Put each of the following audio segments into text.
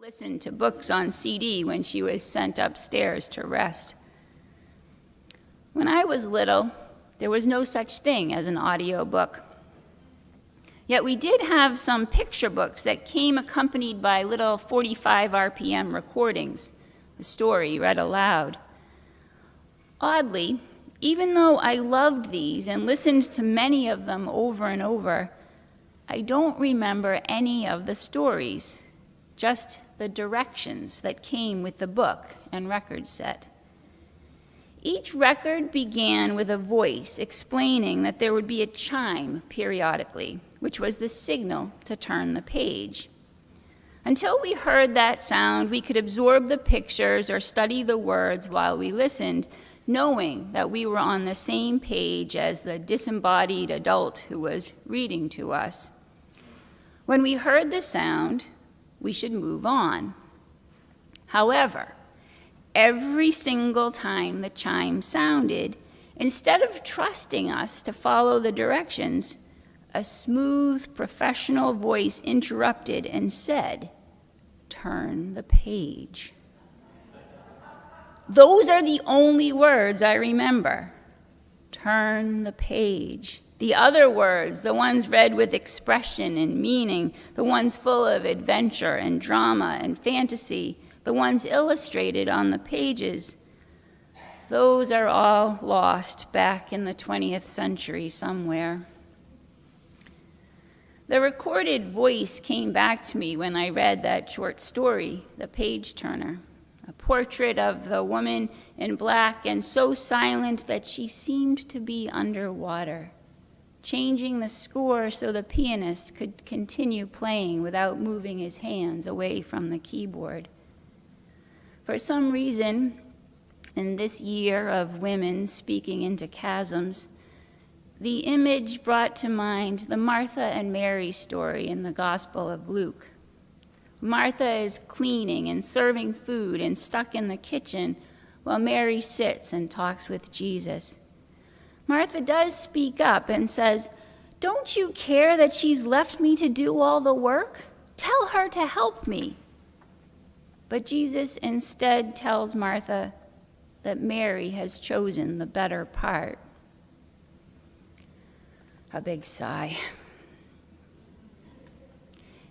listened to books on CD when she was sent upstairs to rest. When I was little, there was no such thing as an audiobook. Yet we did have some picture books that came accompanied by little 45 RPM recordings, the story read aloud. Oddly, even though I loved these and listened to many of them over and over, I don't remember any of the stories, just the directions that came with the book and record set. Each record began with a voice explaining that there would be a chime periodically, which was the signal to turn the page. Until we heard that sound, we could absorb the pictures or study the words while we listened, knowing that we were on the same page as the disembodied adult who was reading to us. When we heard the sound, we should move on. However, every single time the chime sounded, instead of trusting us to follow the directions, a smooth, professional voice interrupted and said, "Turn the page." Those are the only words I remember. Turn the page. The other words, the ones read with expression and meaning, the ones full of adventure and drama and fantasy, the ones illustrated on the pages, those are all lost back in the 20th century somewhere. The recorded voice came back to me when I read that short story, The Page Turner, a portrait of the woman in black and so silent that she seemed to be underwater, changing the score so the pianist could continue playing without moving his hands away from the keyboard. For some reason, in this year of women speaking into chasms, the image brought to mind the Martha and Mary story in the Gospel of Luke. Martha is cleaning and serving food and stuck in the kitchen while Mary sits and talks with Jesus. Martha does speak up and says, "Don't you care that she's left me to do all the work? Tell her to help me." But Jesus instead tells Martha that Mary has chosen the better part. A big sigh.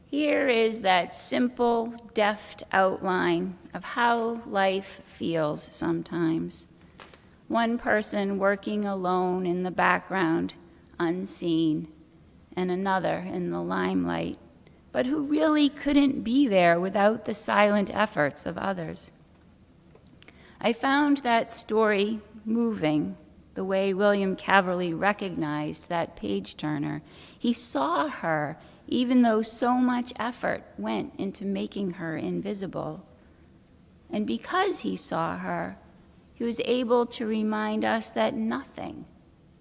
Here is that simple, deft outline of how life feels sometimes. One person working alone in the background, unseen, and another in the limelight, but who really couldn't be there without the silent efforts of others. I found that story moving, the way William Caverly recognized that page turner. He saw her, even though so much effort went into making her invisible. And because he saw her, he was able to remind us that nothing,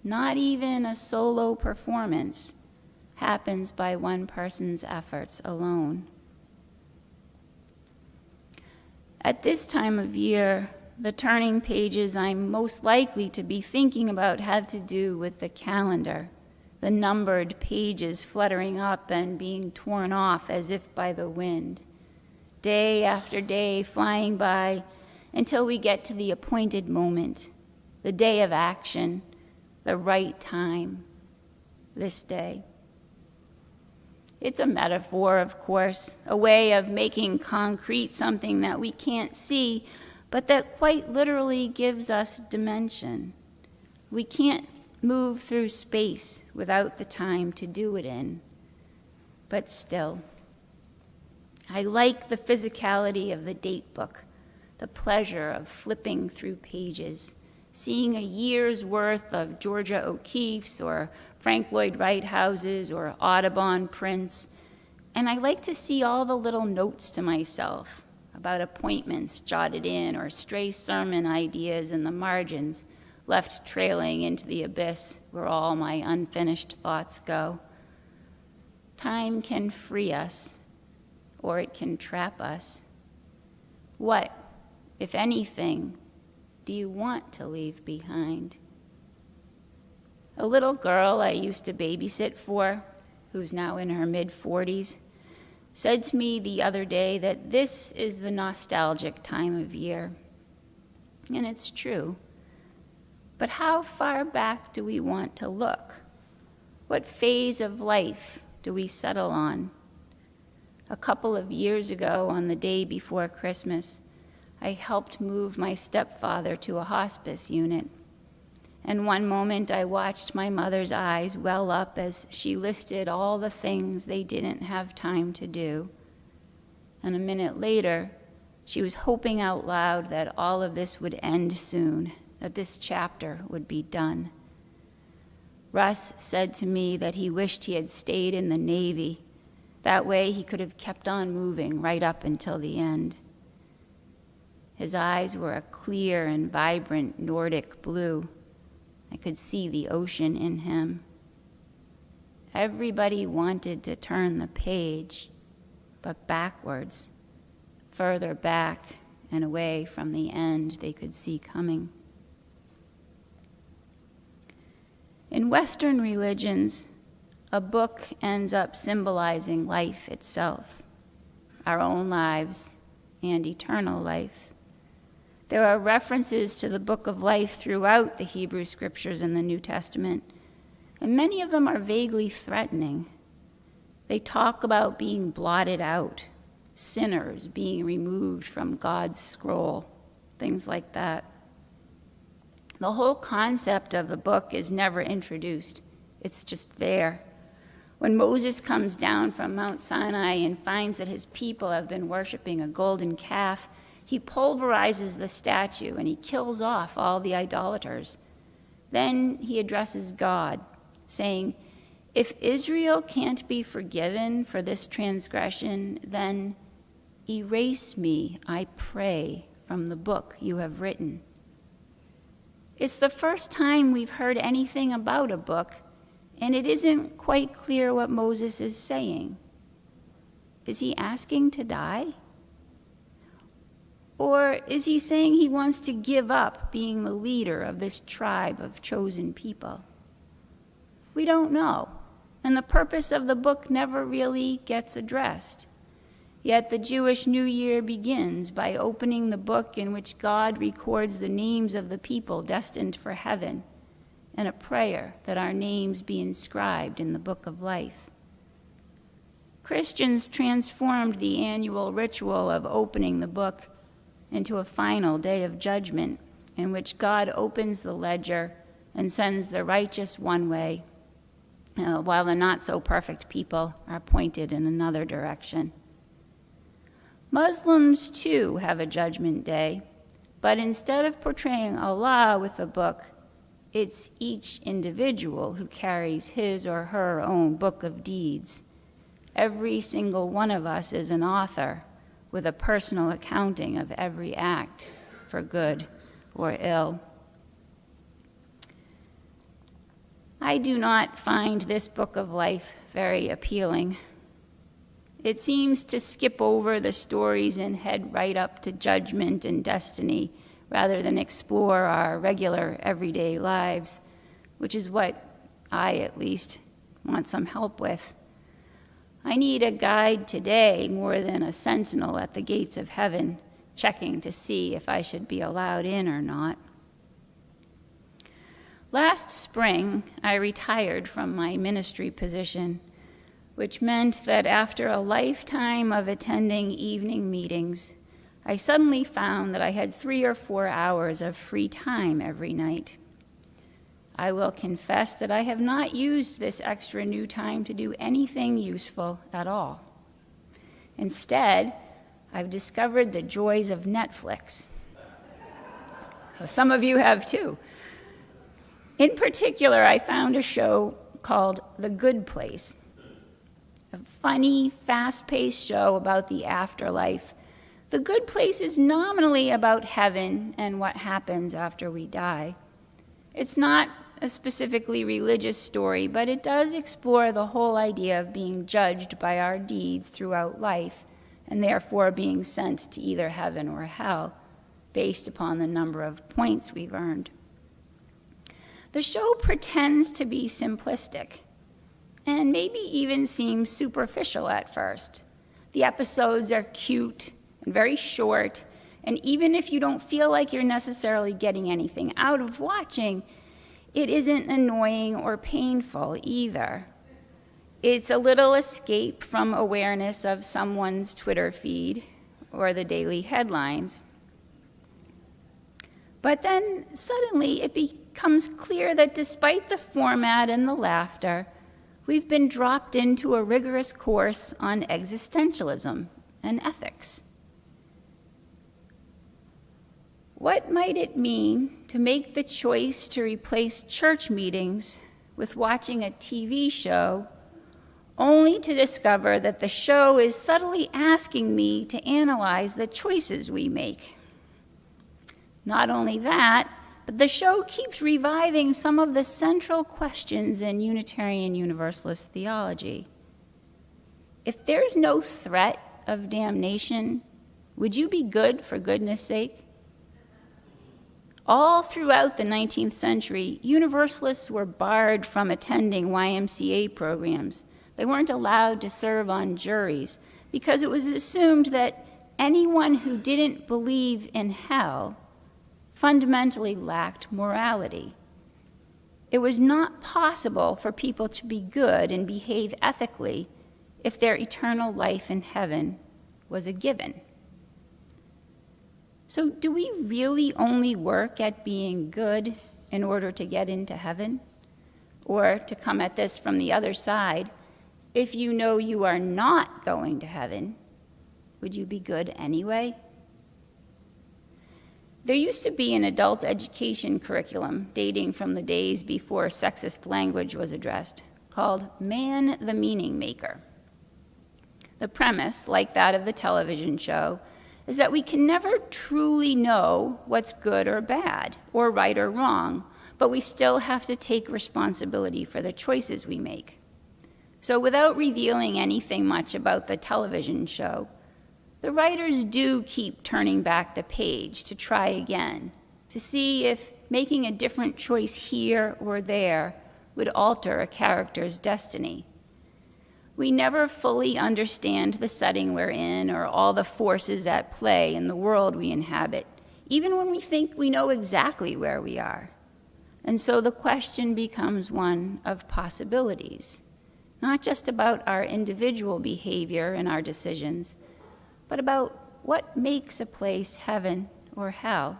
not even a solo performance, happens by one person's efforts alone. At this time of year, the turning pages I'm most likely to be thinking about have to do with the calendar, the numbered pages fluttering up and being torn off as if by the wind, day after day flying by until we get to the appointed moment, the day of action, the right time, this day. It's a metaphor, of course, a way of making concrete something that we can't see, but that quite literally gives us dimension. We can't move through space without the time to do it in, but still. I like the physicality of the date book, the pleasure of flipping through pages, seeing a year's worth of Georgia O'Keeffe's or Frank Lloyd Wright houses or Audubon prints, and I like to see all the little notes to myself about appointments jotted in or stray sermon ideas in the margins left trailing into the abyss where all my unfinished thoughts go. Time can free us, or it can trap us. What, if anything, do you want to leave behind? A little girl I used to babysit for, who's now in her mid-40s, said to me the other day that this is the nostalgic time of year. And it's true. But how far back do we want to look? What phase of life do we settle on? A couple of years ago, on the day before Christmas, I helped move my stepfather to a hospice unit. And one moment I watched my mother's eyes well up as she listed all the things they didn't have time to do. And a minute later, she was hoping out loud that all of this would end soon, that this chapter would be done. Russ said to me that he wished he had stayed in the Navy. That way he could have kept on moving right up until the end. His eyes were a clear and vibrant Nordic blue. I could see the ocean in him. Everybody wanted to turn the page, but backwards, further back and away from the end they could see coming. In Western religions, a book ends up symbolizing life itself, our own lives and eternal life. There are references to the book of life throughout the Hebrew scriptures in the New Testament, and many of them are vaguely threatening. They talk about being blotted out, sinners being removed from God's scroll, things like that. The whole concept of the book is never introduced. It's just there. When Moses comes down from Mount Sinai and finds that his people have been worshiping a golden calf, he pulverizes the statue and he kills off all the idolaters. Then he addresses God, saying, "If Israel can't be forgiven for this transgression, then erase me, I pray, from the book you have written." It's the first time we've heard anything about a book, and it isn't quite clear what Moses is saying. Is he asking to die? Or is he saying he wants to give up being the leader of this tribe of chosen people? We don't know, and the purpose of the book never really gets addressed. Yet the Jewish New Year begins by opening the book in which God records the names of the people destined for heaven, and a prayer that our names be inscribed in the book of life. Christians transformed the annual ritual of opening the book into a final day of judgment in which God opens the ledger and sends the righteous one way, while the not-so-perfect people are pointed in another direction. Muslims, too, have a judgment day, but instead of portraying Allah with the book, it's each individual who carries his or her own book of deeds. Every single one of us is an author with a personal accounting of every act, for good or ill. I do not find this book of life very appealing. It seems to skip over the stories and head right up to judgment and destiny, rather than explore our regular everyday lives, which is what I, at least, want some help with. I need a guide today more than a sentinel at the gates of heaven, checking to see if I should be allowed in or not. Last spring, I retired from my ministry position, which meant that after a lifetime of attending evening meetings, I suddenly found that I had 3 or 4 hours of free time every night. I will confess that I have not used this extra new time to do anything useful at all. Instead, I've discovered the joys of Netflix. Some of you have too. In particular, I found a show called The Good Place, a funny, fast-paced show about the afterlife. The Good Place is nominally about heaven and what happens after we die. It's not a specifically religious story, but it does explore the whole idea of being judged by our deeds throughout life, and therefore being sent to either heaven or hell, based upon the number of points we've earned. The show pretends to be simplistic, and maybe even seems superficial at first. The episodes are cute and very short, and even if you don't feel like you're necessarily getting anything out of watching, it isn't annoying or painful either. It's a little escape from awareness of someone's Twitter feed or the daily headlines. But then suddenly it becomes clear that despite the format and the laughter, we've been dropped into a rigorous course on existentialism and ethics. What might it mean to make the choice to replace church meetings with watching a TV show, only to discover that the show is subtly asking me to analyze the choices we make? Not only that, but the show keeps reviving some of the central questions in Unitarian Universalist theology. If there's no threat of damnation, would you be good for goodness sake? All throughout the 19th century, Universalists were barred from attending YMCA programs. They weren't allowed to serve on juries because it was assumed that anyone who didn't believe in hell fundamentally lacked morality. It was not possible for people to be good and behave ethically if their eternal life in heaven was a given. So do we really only work at being good in order to get into heaven? Or to come at this from the other side, if you know you are not going to heaven, would you be good anyway? There used to be an adult education curriculum dating from the days before sexist language was addressed called Man the Meaning Maker. The premise, like that of the television show, is that we can never truly know what's good or bad, or right or wrong, but we still have to take responsibility for the choices we make. So without revealing anything much about the television show, the writers do keep turning back the page to try again, to see if making a different choice here or there would alter a character's destiny. We never fully understand the setting we're in or all the forces at play in the world we inhabit, even when we think we know exactly where we are. And so the question becomes one of possibilities, not just about our individual behavior and our decisions, but about what makes a place heaven or hell.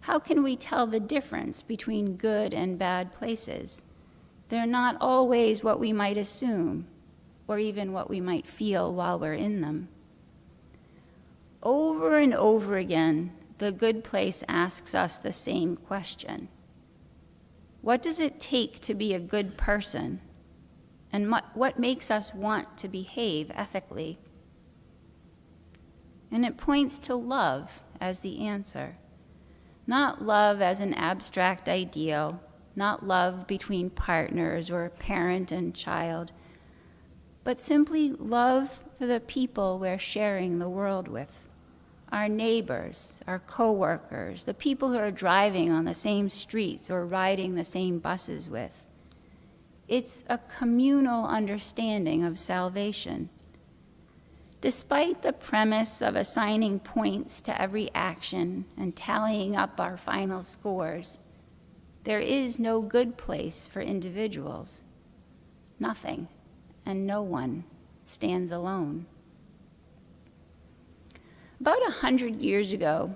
How can we tell the difference between good and bad places? They're not always what we might assume, or even what we might feel while we're in them. Over and over again, the good place asks us the same question. What does it take to be a good person? And what makes us want to behave ethically? And it points to love as the answer. Not love as an abstract ideal, not love between partners or parent and child, but simply love for the people we're sharing the world with, our neighbors, our coworkers, the people who are driving on the same streets or riding the same buses with. It's a communal understanding of salvation. Despite the premise of assigning points to every action and tallying up our final scores, there is no good place for individuals. Nothing and no one stands alone. About 100 years ago,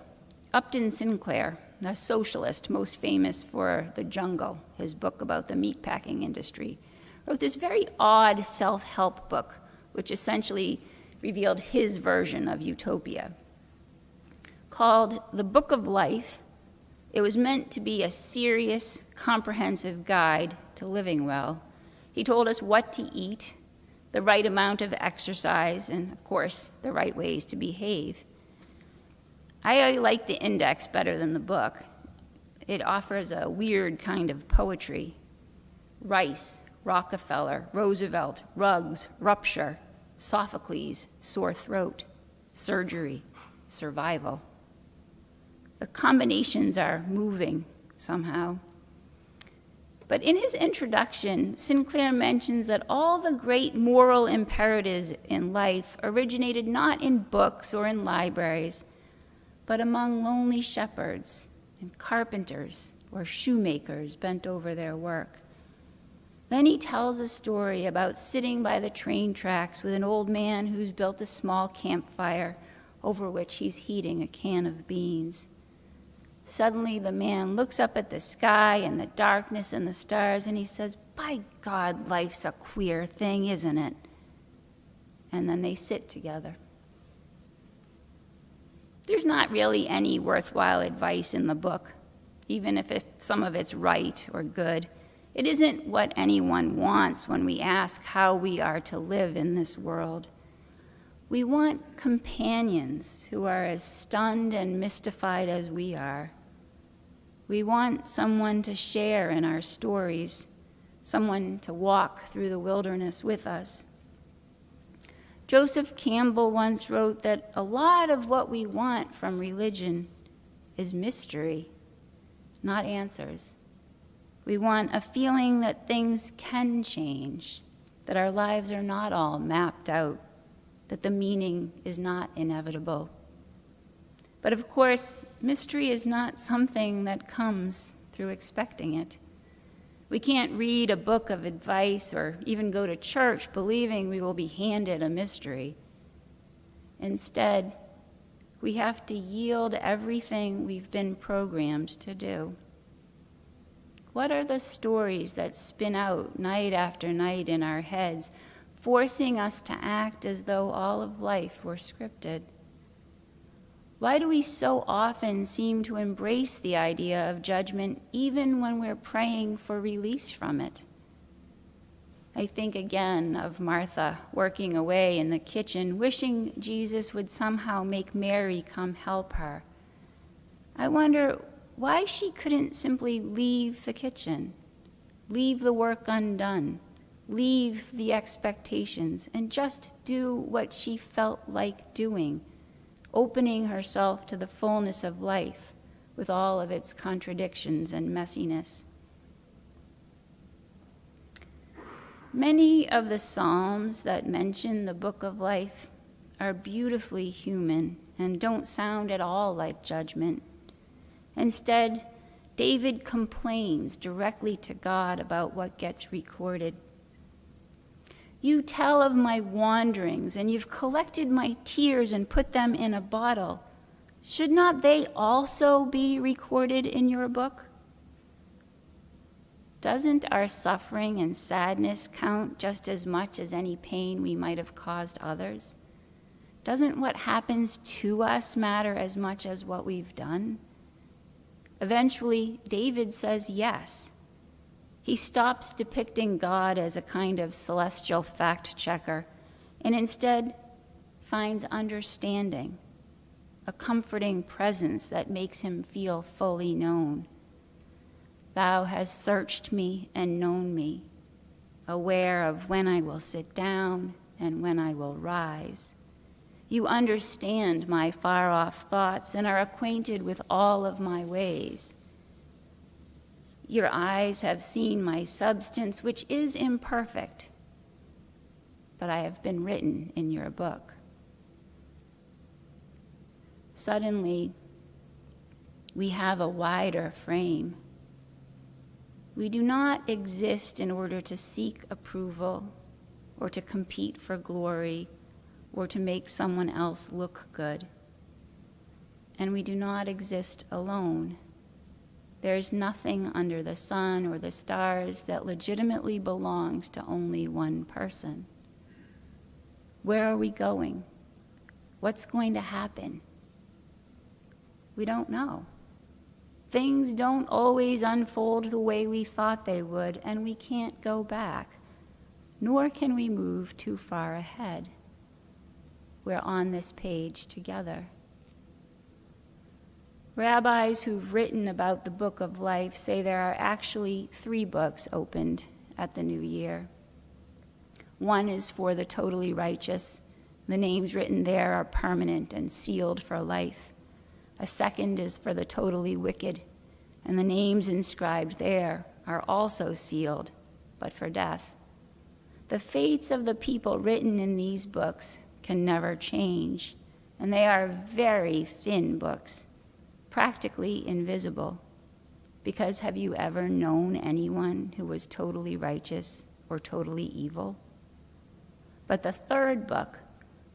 Upton Sinclair, a socialist most famous for The Jungle, his book about the meatpacking industry, wrote this very odd self-help book, which essentially revealed his version of utopia. Called The Book of Life, it was meant to be a serious, comprehensive guide to living well. He told us what to eat, the right amount of exercise, and of course, the right ways to behave. I like the index better than the book. It offers a weird kind of poetry. Rice, Rockefeller, Roosevelt, rugs, rupture, Sophocles, sore throat, surgery, survival. The combinations are moving somehow. But in his introduction, Sinclair mentions that all the great moral imperatives in life originated not in books or in libraries, but among lonely shepherds and carpenters or shoemakers bent over their work. Then he tells a story about sitting by the train tracks with an old man who's built a small campfire over which he's heating a can of beans. Suddenly, the man looks up at the sky and the darkness and the stars, and he says, "By God, life's a queer thing, isn't it?" And then they sit together. There's not really any worthwhile advice in the book, even if some of it's right or good. It isn't what anyone wants when we ask how we are to live in this world. We want companions who are as stunned and mystified as we are. We want someone to share in our stories, someone to walk through the wilderness with us. Joseph Campbell once wrote that a lot of what we want from religion is mystery, not answers. We want a feeling that things can change, that our lives are not all mapped out, that the meaning is not inevitable. But of course, mystery is not something that comes through expecting it. We can't read a book of advice or even go to church believing we will be handed a mystery. Instead, we have to yield everything we've been programmed to do. What are the stories that spin out night after night in our heads, forcing us to act as though all of life were scripted? Why do we so often seem to embrace the idea of judgment even when we're praying for release from it? I think again of Martha working away in the kitchen, wishing Jesus would somehow make Mary come help her. I wonder why she couldn't simply leave the kitchen, leave the work undone, leave the expectations, and just do what she felt like doing, opening herself to the fullness of life with all of its contradictions and messiness. Many of the Psalms that mention the book of life are beautifully human and don't sound at all like judgment. Instead, David complains directly to God about what gets recorded. You tell of my wanderings, and you've collected my tears and put them in a bottle. Should not they also be recorded in your book? Doesn't our suffering and sadness count just as much as any pain we might have caused others? Doesn't what happens to us matter as much as what we've done? Eventually, David says yes. He stops depicting God as a kind of celestial fact checker and instead finds understanding, a comforting presence that makes him feel fully known. Thou hast searched me and known me, aware of when I will sit down and when I will rise. You understand my far-off thoughts and are acquainted with all of my ways. Your eyes have seen my substance, which is imperfect, but I have been written in your book. Suddenly, we have a wider frame. We do not exist in order to seek approval or to compete for glory or to make someone else look good. And we do not exist alone. There is nothing under the sun or the stars that legitimately belongs to only one person. Where are we going? What's going to happen? We don't know. Things don't always unfold the way we thought they would, and we can't go back, nor can we move too far ahead. We're on this page together. Rabbis who've written about the book of life say there are actually 3 books opened at the new year. One is for the totally righteous. The names written there are permanent and sealed for life. A second is for the totally wicked, and the names inscribed there are also sealed, but for death. The fates of the people written in these books can never change, and they are very thin books, practically invisible. Because have you ever known anyone who was totally righteous or totally evil? But the third book,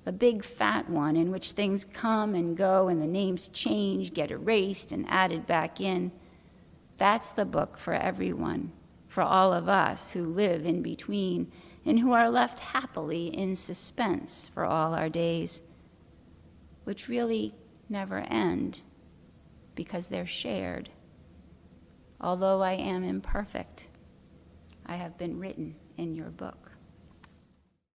the big fat one in which things come and go and the names change, get erased and added back in, that's the book for everyone, for all of us who live in between and who are left happily in suspense for all our days, which really never end because they're shared. Although I am imperfect, I have been written in your book.